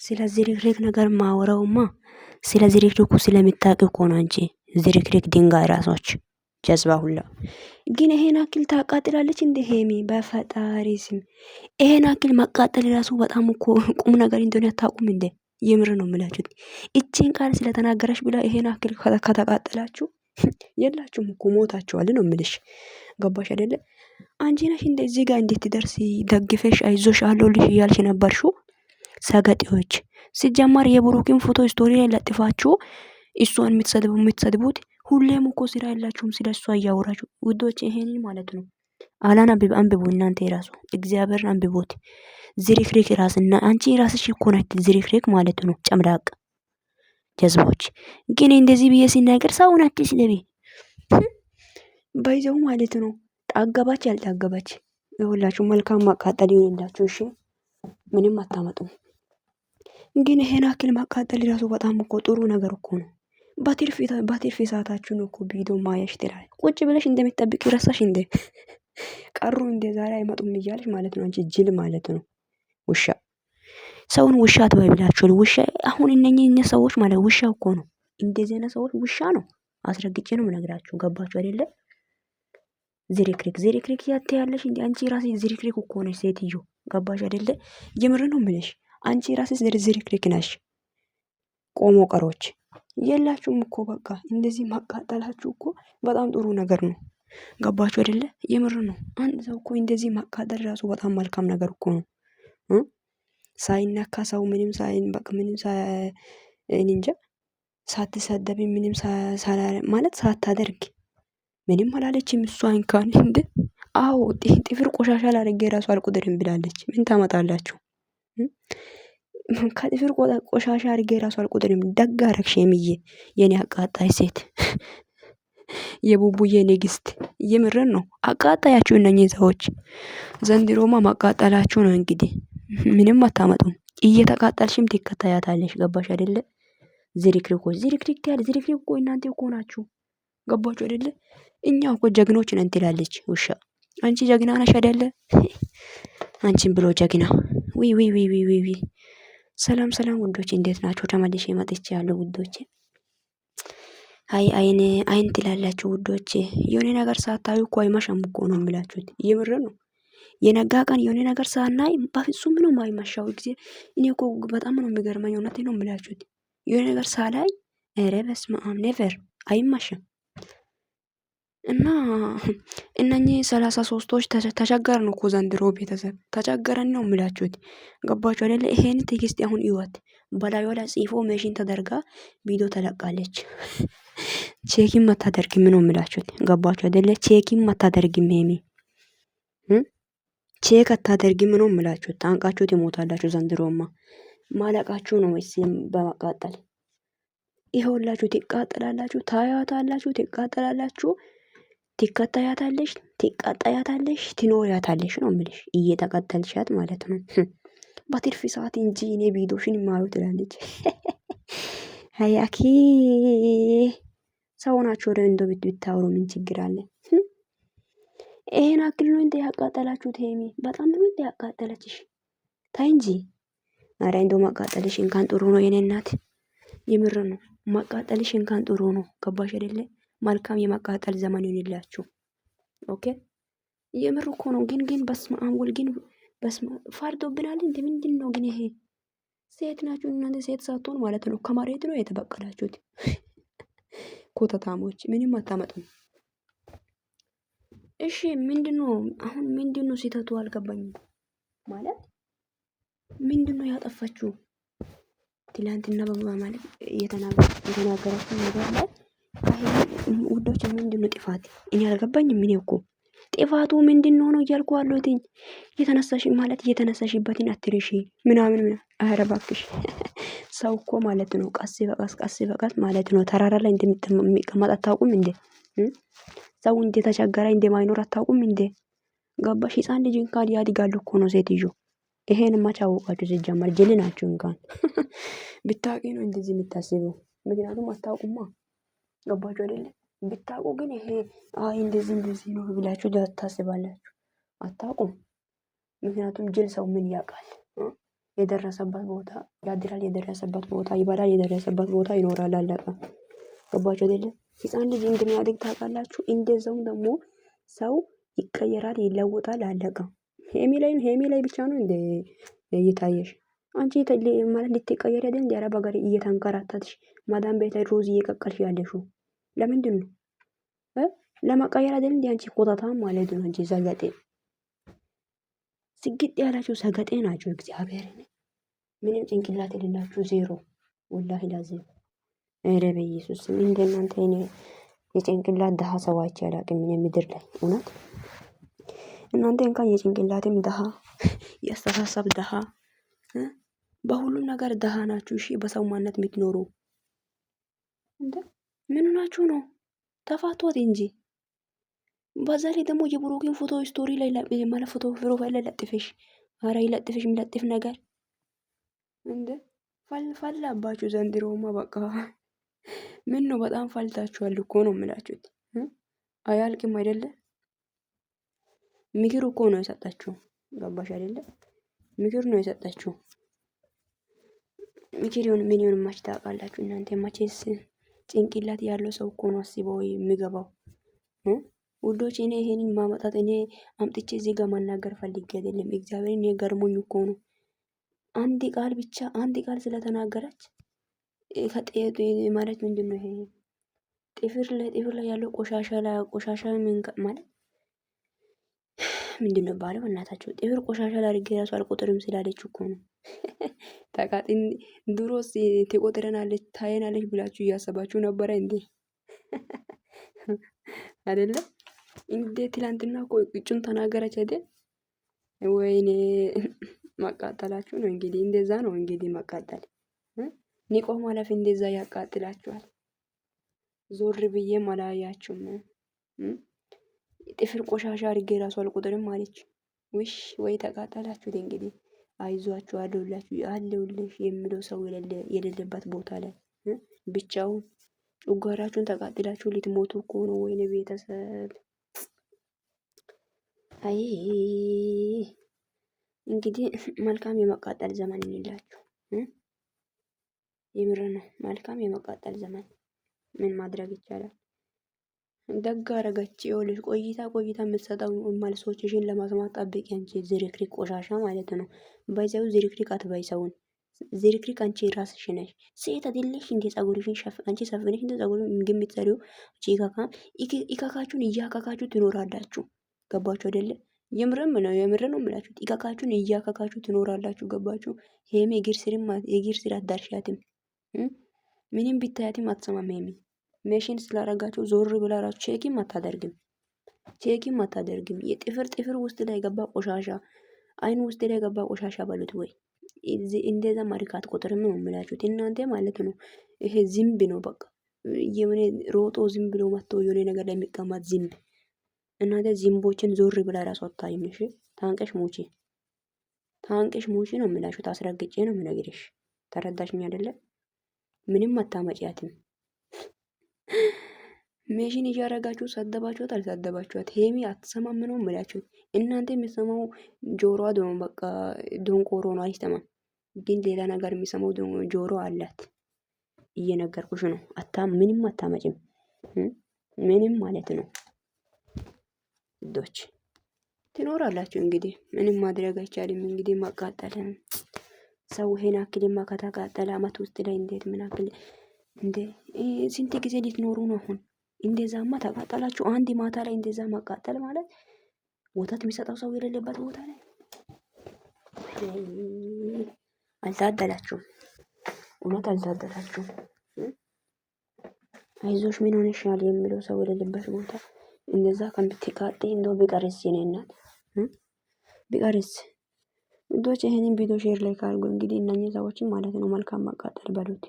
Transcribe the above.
ስለ ዝርክርክ ነገር ማወራውማ ስለ ዝርክርኩ ስለምታውቅ እኮ ነው አንቺ ዝርክርክ ድንጋይ ራሶች ጀዝባ ሁላ። ግን ይሄን አክል ታቃጥላለች እንደ ሄሚ በፈጣሪ ስም ይሄን አክል ማቃጠል ራሱ በጣም እኮ ቁም ነገር እንደሆነ አታውቁም እንዴ? የምር ነው የምላችሁት። እቺን ቃል ስለተናገረሽ ብላ ይሄን አክል ከተቃጠላችሁ የላችሁም እኮ ሞታችኋል ነው የምልሽ። ገባሽ አይደለ? አንቺ ነሽ እንደዚህ ጋር እንድትደርሲ ደግፈሽ አይዞሽ አለሁልሽ እያልሽ ነበርሽው። ሰገጤዎች ሲጀመር የብሩክን ፎቶ ስቶሪ ላይ ለጥፋችሁ እሷን የምትሰድቡት ሁሌም እኮ ስራ የላችሁም ስለ እሷ እያወራችሁ ውዶች። ይሄንን ማለት ነው አላነብብ አንብቡ እናንተ የራሱ እግዚአብሔርን አንብቦት። ዝርክርክ ራስና አንቺ ራስሽ እኮ ነች ዝርክርክ ማለት ነው። ጨምላቅ ጀዝባዎች ግን እንደዚህ ብዬ ሲናገር ሰውን አትስደቢ ባይዘው ማለት ነው። ጣገባች ያልጣገባች ይሁላችሁ መልካም ማቃጠል ይሆንላችሁ። እሺ ምንም አታመጡም። ግን ይሄን አክል ማቃጠል ራሱ በጣም እኮ ጥሩ ነገር እኮ ነው። በትርፍ ሰዓታችሁ ነው እኮ ቪዲዮ ማየሽ ትላለች። ቁጭ ብለሽ እንደምትጠብቂ ረሳሽ እንደ ቀሩ እንደ ዛሬ አይመጡም እያለሽ ማለት ነው። አንቺ ጅል ማለት ነው። ውሻ ሰውን ውሻ አትበይላችሁ። ውሻ አሁን እነኚህ ሰዎች ማለት ውሻ እኮ ነው። እንደዚህ አይነት ሰዎች ውሻ ነው። አስረግጬ ነው የምነግራችሁ። ገባችሁ አይደለ? ዝርክርክ ያለሽ እንዴ አንቺ ራስሽ ዝርክርክ እኮ ነሽ ሴትዮ። ገባሽ አይደለ? የምር ነው የምልሽ። አንቺ ራስሽ ዝርክርክ ነሽ። ቆሞ ቀሮች የላችሁም እኮ በቃ እንደዚህ ማቃጠላችሁ እኮ በጣም ጥሩ ነገር ነው። ገባችሁ አይደለ? የምር ነው። አንድ ሰው እኮ እንደዚህ ማቃጠል ራሱ በጣም መልካም ነገር እኮ ነው። ሳይነካ ሰው ምንም ሳይን በቃ ምንም እንጃ ሳትሰደቢ ምንም ማለት ሳታደርግ ምንም አላለችም እሷ እንኳን እንደ አዎ ጥፍር ቆሻሻ ላደርግ ራሱ አልቁጥርም ብላለች። ምን ታመጣላችሁ? ከጥፍር ቆሻሻ አድርጌ ራሱ አልቁጥርም። ደግ አደረግሽ የሚዬ የኔ አቃጣይ ሴት የቡቡዬ ንግስት። የምረን ነው አቃጣያችሁ እነኚህ ሰዎች። ዘንድሮማ ማቃጠላችሁ ነው እንግዲህ ምንም አታመጡም። እየተቃጠልሽም ትከታያታለሽ። ገባሽ አይደለ? ዝርክርኮች ዝርክርክ ያለ ዝርክርክ እኮ እናንተ እኮ ናችሁ። ገባችሁ አይደለ? እኛ እኮ ጀግኖች ነን ትላለች ውሻ። አንቺ ጀግና ነሽ አይደለ? አንቺን ብሎ ጀግና ዊ ሰላም ውዶች እንዴት ናችሁ? ተመልሼ መጥቻለሁ ውዶች። አይን ትላላችሁ ውዶች። የሆነ ነገር ሳታዩ እኮ አይመሸም እኮ ነው የምላችሁት። የምር ነው። የነጋ ቀን የሆነ ነገር ሳናይ በፍጹም ነው የማይመሻው ጊዜ። እኔ እኮ በጣም ነው የሚገርመኝ። እውነቴን ነው የምላችሁት። የሆነ ነገር ሳላይ ኧረ በስመ አብ ኔቨር አይመሸም። እና እነኚህ 33ቶች ተቸገርን እኮ ዘንድሮ ቤተሰብ ተቸገረን ነው የምላችሁት። ገባችሁ አይደለ? ይሄን ትግስት አሁን ይወት በላዩ ላይ ጽፎ ሜሽን ተደርጋ ቪዲዮ ተለቃለች። ቼኪን መታደርግም ነው የምላችሁት። ገባችሁ አይደለ? ቼኪን መታደርግም ሄሚ ቼክ አታደርግም ነው የምላችሁት። ታንቃችሁ ትሞታላችሁ። ዘንድሮማ ማለቃችሁ ነው ወይስ በመቃጠል? ይኸውላችሁ ትቃጠላላችሁ፣ ታያታላችሁ፣ ትቃጠላላችሁ፣ ትከታያታለሽ፣ ትቃጣያታለሽ፣ ትኖሪያታለሽ ነው የምልሽ። እየተቃጠልሻት ማለት ነው። በትርፍ ሰዓት እንጂ እኔ ቪዲዮሽን ማዩ ትላለች። ሀያኪ ሰው ናቸው ወደ እንዶ ብታወሩ ምን ችግር አለ? ይሄን አክል ነው እንዴ ያቃጠላችሁት? ሄሚ በጣም ነው እንዴ ያቃጠለችሽ? ታይ እንጂ አረ እንዶ ማቃጠልሽ እንኳን ጥሩ ነው የኔ እናት። የምር ነው ማቃጠልሽ እንኳን ጥሩ ነው። ገባሽ አይደለ? መልካም የማቃጠል ዘመን ይሁንላችሁ። ኦኬ የምር እኮ ነው። ግን በስመ አብ ወልድ ግን በስመ ፈርዶብናል እንዴ? ምንድን ነው ግን ይሄ? ሴት ናችሁ እናንተ። ሴት ሳትሆን ማለት ነው ከመሬት ነው የተበቀላችሁት። ኮተታሞች ምንም አታመጡም። እሺ ምንድነው አሁን? ምንድነው ሲተቱ አልገባኝም። ማለት ምንድነው ያጠፋችሁ? ትላንትና ማለት የተናገራችሁ ነገር ላይ ውዶች ምንድነው ጥፋት? እኔ አልገባኝም። ምን እኮ ጥፋቱ ምንድነው ነው እያልኩ አለሁትኝ። የተነሳሽ ማለት የተነሳሽበትን አትርሺ ምናምን ኧረ እባክሽ ሰው እኮ ማለት ነው ቀስ በቀስ ማለት ነው ተራራ ላይ እንደሚቀመጥ አታውቁም እንዴ? ሰው እንደተቸገረ እንደማይኖር አታውቁም እንዴ? ገባሽ? ህፃን ልጅ እንኳን ያድጋሉ እኮ ነው ሴትዮ። ይሄን ማቻወቃችሁ ሲጀመር ጅል ናችሁ። እንኳን ብታውቂ ነው እንደዚህ የምታስበው። ምክንያቱም አታውቁማ። ገባችሁ አይደለ? ብታውቁ ግን ይሄ እንደዚህ ነው ብላችሁ ታስባላችሁ። አታውቁም። ምክንያቱም ጅል ሰው ምን ያውቃል? የደረሰበት ቦታ ያድራል፣ የደረሰበት ቦታ ይበላል፣ የደረሰበት ቦታ ይኖራል። አለቀ። ገባችሁ አይደለ? ህፃን ልጅ እንደሚያድግ ታውቃላችሁ። እንደዛውም ደግሞ ሰው ይቀየራል፣ ይለወጣል። አለቀ። ሄሚ ላይ ብቻ ነው እንደ እየታየሽ አንቺ ማለት ልትቀየሪ አይደል? እንደ አረብ ሀገር እየተንከራተትሽ ማዳም ቤት ላይ ሮዝ እየቀቀልሽ ያለሽው ለምንድን ነው? ለመቀየር አይደል? እንደ አንቺ ኮታታም ማለት ነው እንጂ ሰገጤ ስግጥ ያላችሁ ሰገጤ ናቸው። እግዚአብሔርን ምንም ጭንቅላት የሌላችሁ ዜሮ። ወላሂ ላዚም ኧረ በኢየሱስ ስም እንደናንተ የጭንቅላት ደሃ ሰዋች ያላቅም ምድር ላይ እውነት እናንተ እንኳን የጭንቅላትም ደሃ የአስተሳሰብ ደሃ በሁሉም ነገር ደሃ ናችሁ። እሺ በሰው ማነት የምትኖሩ እንዴ ምን ናችሁ ነው? ተፋቷት እንጂ በዛ ላይ ደግሞ የብሩክን ፎቶ ስቶሪ ላይ ማለት ፎቶ ፕሮፋይል ላይ ለጥፈሽ፣ ኧረ ይለጥፍሽ የሚለጥፍ ነገር እንዴ ፈላባችሁ ዘንድሮማ በቃ ምን ነው በጣም ፈልታችኋል እኮ ነው የምላችሁት። አያልቅም አይደለ? ምክር እኮ ነው የሰጣችሁ። ገባሽ አይደለ? ምክር ነው የሰጣችሁ። ምክር ይሁን ምን ይሁን ማች ታውቃላችሁ እናንተ። ማቼስ ጭንቅላት ያለው ሰው እኮ ነው አስበው የሚገባው። ውዶች እኔ ይሄንን ማመጣት እኔ አምጥቼ እዚህ ጋር ማናገር ፈልጌ አይደለም። እግዚአብሔር እኔ ገርሞኝ እኮ ነው። አንድ ቃል ብቻ አንድ ቃል ስለተናገረች ከጤት ማለት ምንድነው ይሄ ጥፍር ላይ ያለው ቆሻሻ ማለት ምንድነው ባለው? እናታቸው ጥፍር ቆሻሻ ላድርጌ ራሱ አልቆጥርም ስላለች እኮ ነው። ታቃጥን ድሮስ ትቆጥረናለች ታየናለች ብላችሁ እያሰባችሁ ነበረ እንዴ? አይደለም እንዴ? ትላንትና እኮ እጩን ተናገረች አይደል? ወይኔ ማቃጠላችሁ ነው እንግዲህ። እንደዛ ነው እንግዲህ ማቃጠል። ኒቆ ማለፍ እንደዛ ያቃጥላችኋል። ዞር ብዬም አላያችሁም። ጥፍር ቆሻሻ አድርጌ ራሱ አልቆጥርም አለች። ውሽ ወይ ተቃጠላችሁት እንግዲህ። አይዟችሁ አለሁልሽ የሚለው ሰው የሌለበት ቦታ ላይ ብቻውን ጨጓራችሁን ተቃጥላችሁ ልትሞቱ እኮ ነው። ወይኔ ቤተሰብ አይ እንግዲህ መልካም የመቃጠል ዘመን እንላችሁ። የምር ነው መልካም የመቃጠል ዘመን። ምን ማድረግ ይቻላል? ደግ አረገች። ይኸውልሽ ቆይታ የምትሰጠው መልሶችሽን ለማስማት ጠብቂ። አንቺ ዝርክሪክ ቆሻሻ ማለት ነው። ባይዘው ዝርክሪክ አትባይ ሰውን። ዝርክሪክ አንቺ ራስሽ ነሽ። ሴት አይደለሽ እንደ ጸጉርሽን አንቺ ሰፍነሽ እንደ ጸጉርሽን የምትሰሪው ኢካካችሁን እያካካችሁ ትኖራላችሁ። ገባችሁ አይደለ? የምር ነው የምላችሁ። ኢካካችሁን እያካካችሁ ትኖራላችሁ። ገባችሁ? ሄሜ የእግር ስር አዳርሻትም። ምንም ቢታያትም አትሰማም ሄሜ ሜሽን ስላረጋችሁ ዞር ብላ ራሱ ቼክም አታደርግም። የጥፍር ውስጥ ላይ ገባ ቆሻሻ፣ አይኑ ውስጥ ላይ ገባ ቆሻሻ በሉት ወይ እንደዛ ማሪካት ቁጥር ነው የምላችሁት እናንተ ማለት ነው። ይሄ ዝምብ ነው በቃ የሆነ ሮጦ ዝም ብሎ መጥቶ የሆነ ነገር ላይ የሚቀማት ዝምብ። እናንተ ዝምቦችን ዞር ብላ ራሱ አታይም። እሺ ታንቀሽ ሙቺ ነው የምላችሁት። አስረግጬ ነው የምነግርሽ። ተረዳሽኝ አይደለ? ምንም አታመጪያትም። ሜሽን እያረጋችሁ ሰደባችኋት አልሰደባችኋት ሄሚ አትሰማም ነው የምላችሁት። እናንተ የምትሰማው ጆሮዋ ደግሞ በቃ ዶንቆሮ ነው፣ አይሰማም። ግን ሌላ ነገር የሚሰማው ጆሮ አላት። እየነገርኩሽ ነው። ምንም አታመጭም። ምንም ማለት ነው። ዶች ትኖራላችሁ እንግዲህ ምንም ማድረግ አይቻልም። እንግዲህ ማቃጠል ሰው ይሄን አክልማ ከተቃጠለ አመት ውስጥ ላይ እንዴት ምን አክል እንዴ ስንት ጊዜ ልትኖሩ ነው አሁን? እንደዛማ ተቃጠላችሁ አንድ ማታ ላይ እንደዛ ማቃጠል ማለት ወተት የሚሰጠው ሰው የሌለበት ቦታ ላይ አልታደላችሁም። እውነት አልታደላችሁም። አይዞሽ ምን ሆነሻል የሚለው ሰው የሌለበት ቦታ እንደዛ ከምትቃጤ እንደው ቢቀርስ የኔ እናት ቢቀርስ። ውዶች ይሄንን ቪዲዮ ሼር ላይ ካርጉ እንግዲህ እነኚህ ሰዎችን ማለት ነው መልካም ማቃጠል በሉት።